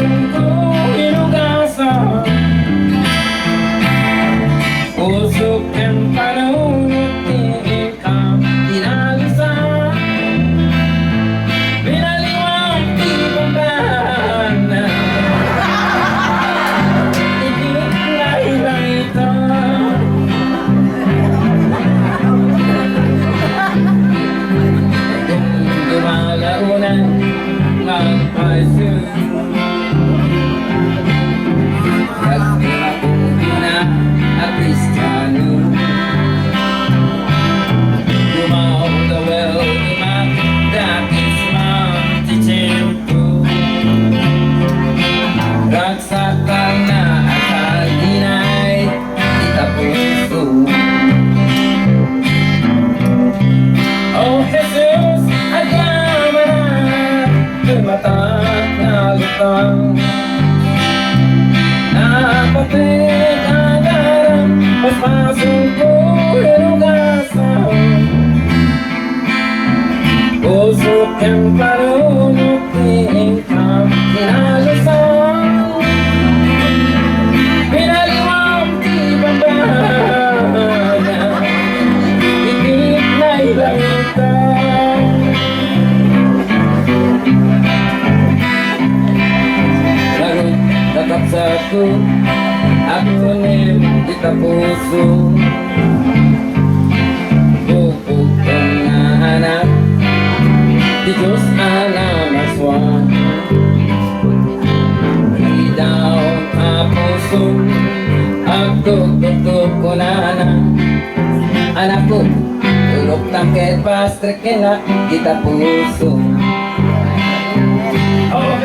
pasong ko hinugasan. Usok ang panunod ni ikaw inalisan. Binaliwang di pambana. Ikinay lang ito. Dumalaunan magpasun. Oh Jesus, agama na tumatak na lutang. Napatik ang darang, paspasong ko hinugasan. Usok ang panunod ni ikaw inalisan. Binaliwang di pambana. Ikinay lang ito. Lagot takap sa ako, ako rin kita puso. Bukog kang nahanap, di Diyos alam aswan. Di daw kapuso, ako tutok ko na na. Anak ko, tulog tangkit pastrik na kita puso. Oh,